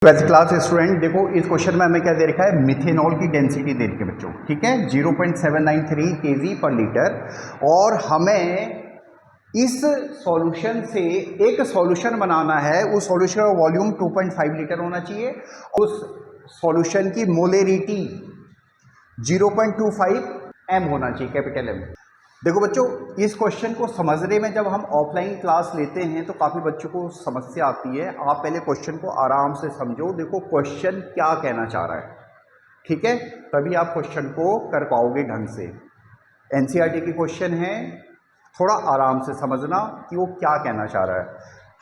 Twelfth class student देखो, इस question में हमें क्या दे रखा है, मिथेनॉल की डेंसिटी दे रखी है बच्चों। ठीक है, 0.793 kg पर लीटर। और हमें इस सॉल्यूशन से एक सॉल्यूशन बनाना है। उस सॉल्यूशन का वॉल्यूम 2.5 लीटर होना चाहिए। उस सॉल्यूशन की मोलेरिटी 0.25 m होना चाहिए, कैपिटल M। देखो बच्चों, इस क्वेश्चन को समझने में जब हम ऑफलाइन क्लास लेते हैं तो काफ़ी बच्चों को समस्या आती है। आप पहले क्वेश्चन को आराम से समझो, देखो क्वेश्चन क्या कहना चाह रहा है, ठीक है, तभी आप क्वेश्चन को कर पाओगे ढंग से। एनसीईआरटी की क्वेश्चन है, थोड़ा आराम से समझना कि वो क्या कहना चाह रहा है।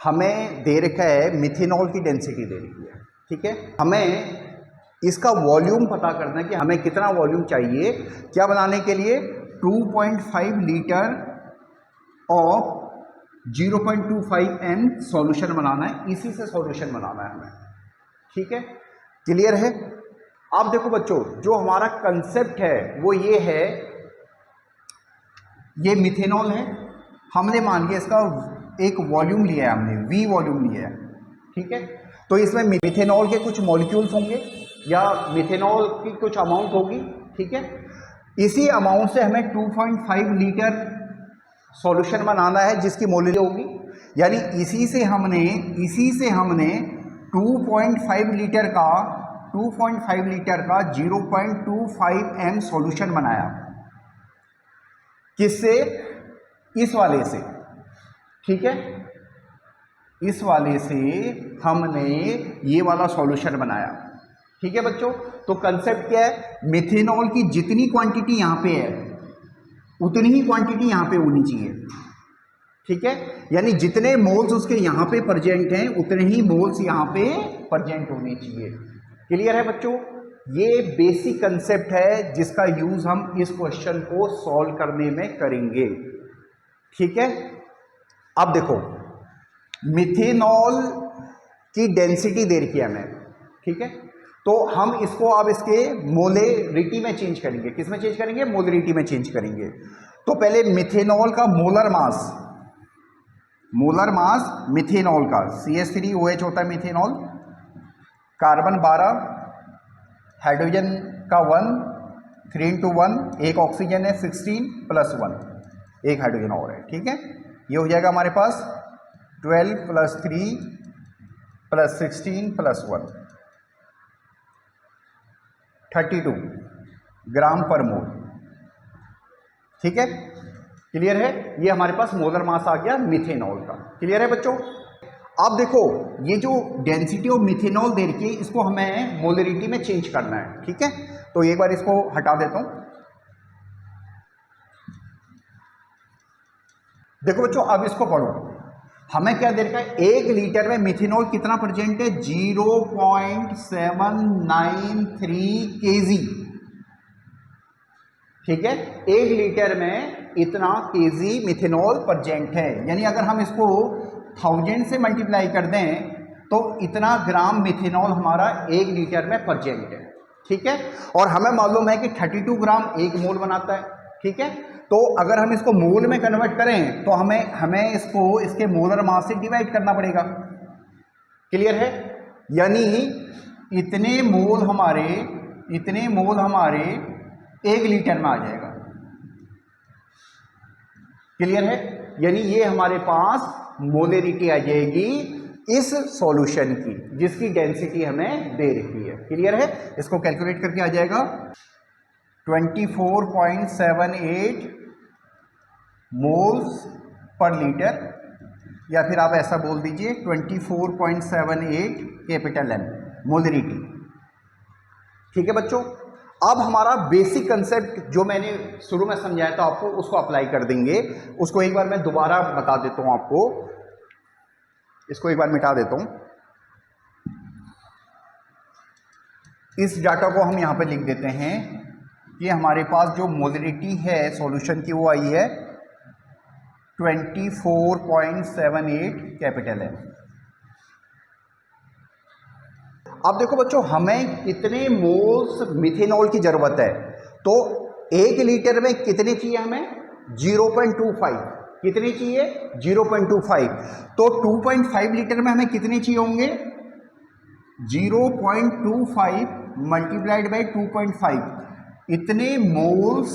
हमें दे रखा है मिथेनॉल की डेंसिटी दे रखी है, ठीक है। हमें इसका वॉल्यूम पता करना है कि हमें कितना वॉल्यूम चाहिए क्या बनाने के लिए। 2.5 लीटर ऑफ 0.25 m सॉल्यूशन बनाना है, इसी से सॉल्यूशन बनाना है हमें, ठीक है, क्लियर है। अब देखो बच्चों, जो हमारा कंसेप्ट है वो ये है, ये मिथेनॉल है, हमने मान लिया इसका एक वॉल्यूम लिया है, हमने V वॉल्यूम लिया है, ठीक है। तो इसमें मिथेनॉल के कुछ मॉलिक्यूल्स होंगे या मिथेनॉल की कुछ अमाउंट होगी, ठीक है। इसी अमाउंट से हमें 2.5 लीटर सॉल्यूशन बनाना है जिसकी मोलेरिटी होगी, यानी इसी से हमने 2.5 लीटर का 0.25 m सॉल्यूशन बनाया। किससे? इस वाले से, ठीक है, इस वाले से हमने ये वाला सॉल्यूशन बनाया, ठीक है बच्चों। तो कंसेप्ट क्या है, मिथेनॉल की जितनी क्वांटिटी यहां पे है उतनी ही क्वांटिटी यहां पे होनी चाहिए, ठीक है, यानी जितने मोल्स उसके यहां पे प्रेजेंट हैं उतने ही मोल्स यहां पे प्रेजेंट होने चाहिए। क्लियर है बच्चों? ये बेसिक कंसेप्ट है जिसका यूज हम इस क्वेश्चन को सॉल्व करने में करेंगे, ठीक है। अब देखो, मिथेनॉल की डेंसिटी दे रखी है हमें, ठीक है, तो हम इसको अब इसके मोलेरिटी में चेंज करेंगे। किस में चेंज करेंगे? मोलेरिटी में चेंज करेंगे। तो पहले मिथेनॉल का मोलर मास मिथेनॉल का CH3OH होता है मिथेनॉल, कार्बन 12, हाइड्रोजन का 1, 3 into 1, एक ऑक्सीजन है 16 + 1, एक हाइड्रोजन और है, ठीक है। ये हो जाएगा हमारे पास 12 + 3 + 16 + 1, 32 ग्राम पर मोल, ठीक है, क्लियर है। ये हमारे पास मोलर मास आ गया मिथेनॉल का, क्लियर है बच्चों। अब देखो, ये जो डेंसिटी ऑफ मिथेनॉल दे रखी है इसको हमें मोलरिटी में चेंज करना है, ठीक है। तो एक बार इसको हटा देता हूं। देखो बच्चों, अब इसको पढ़ो, हमें क्या दे रखा है, 1 लीटर में मिथेनॉल कितना प्रेजेंट है, 0.793 kg, ठीक है। 1 लीटर में इतना kg मिथेनॉल प्रेजेंट है, यानी अगर हम इसको 1000 से मल्टीप्लाई कर दें तो इतना ग्राम मिथेनॉल हमारा 1 लीटर में प्रेजेंट है, ठीक है। और हमें मालूम है कि 32 ग्राम 1 मोल बनाता है, ठीक है। तो अगर हम इसको मोल में कन्वर्ट करें तो हमें इसको इसके मोलर मास से डिवाइड करना पड़ेगा, क्लियर है। यानी इतने मोल हमारे 1 लीटर में आ जाएगा, क्लियर है। यानी ये हमारे पास मोलेरिटी आ जाएगी इस सॉल्यूशन की जिसकी डेंसिटी हमें दे रखी है, क्लियर है। इसको कैलकुलेट करके आ जाएगा 24.78 मोल्स पर लीटर, या फिर आप ऐसा बोल दीजिए 24.78 कैपिटल M मोलेरिटी, ठीक है बच्चों। अब हमारा बेसिक कंसेप्ट जो मैंने शुरू में समझाया था आपको उसको अप्लाई कर देंगे। उसको एक बार मैं दोबारा बता देता हूं आपको, इसको एक बार मिटा देता हूं। इस डाटा को हम यहां पे लिख देते हैं कि हमारे पास जो मोलेरिटी है सॉल्यूशन की वो आई है 24.78 कैपिटल M। अब देखो बच्चों, हमें कितने मोल्स मिथेनॉल की जरूरत है, तो 1 लीटर में कितने चाहिए हमें, 0.25, कितने चाहिए, 0.25। तो 2.5 लीटर में हमें कितने चाहिए होंगे, 0.25 मल्टीप्लाइड बाई 2.5, इतने मोल्स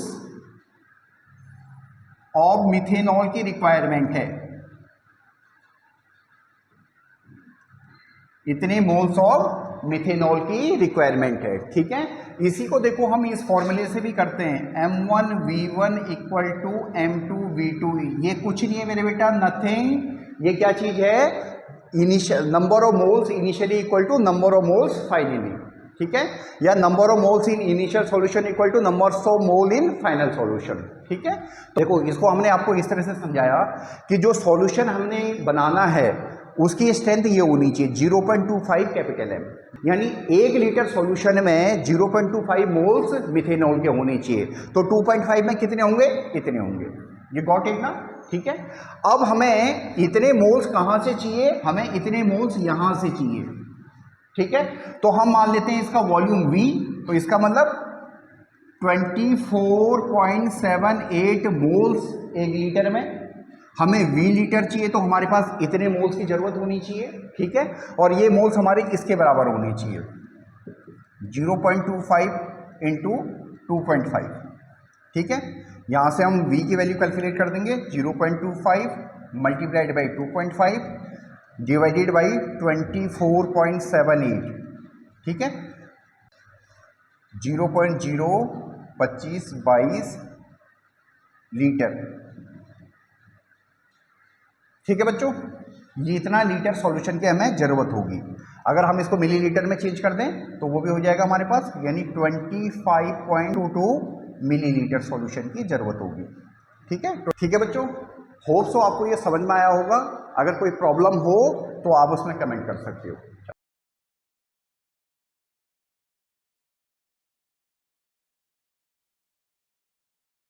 ऑफ मिथेनॉल की रिक्वायरमेंट है, इतने मोल्स ऑफ मिथेनॉल की रिक्वायरमेंट है। ठीक है, इसी को देखो हम इस फॉर्मूले से भी करते हैं, M1V1 इक्वल टू M2V2। ये कुछ नहीं है मेरे बेटा, नथिंग, ये क्या चीज है, initial number of moles initially equal to number of moles finally. ठीक है, या number of moles in initial solution equal to number of mole in final solution. ठीक है, देखो इसको हमने आपको इस तरह से समझाया कि जो सॉल्यूशन हमने बनाना है उसकी स्ट्रेंथ ये होनी चाहिए 0.25 कैपिटल M, यानी 1 लीटर सॉल्यूशन में 0.25 मोल्स मिथेनॉल के होने चाहिए। तो 2.5 में कितने होंगे, इतने होंगे। ये गॉट इट ना। ठीक है, अब हमें इतने मोल्स कहां से चाहिए, हमें इतने मोल्स यहां से चाहिए। ठीक है, तो हम मान लेते हैं इसका वॉल्यूम V, तो इसका मतलब 24.78 मोल्स 1 लीटर में। हमें V लीटर चाहिए तो हमारे पास इतने मोल्स की जरूरत होनी चाहिए। ठीक है, और ये मोल्स हमारे इसके बराबर होने चाहिए, 0.25 इंटू 2.5। ठीक है, यहां से हम V की वैल्यू कैलकुलेट कर देंगे, 0.25 मल्टीप्लाइड बाई 2.5 डिवाइडेड बाई 24.78। ठीक है, 0.02522 लीटर। ठीक है बच्चों, ये इतना लीटर सॉल्यूशन की हमें जरूरत होगी। अगर हम इसको मिलीलीटर में चेंज कर दें तो वो भी हो जाएगा हमारे पास, यानी 25.22 मिलीलीटर सॉल्यूशन की जरूरत होगी। ठीक है, तो ठीक है बच्चों, होप सो आपको ये समझ में आया होगा। अगर कोई प्रॉब्लम हो तो आप उसमें कमेंट कर सकते हो।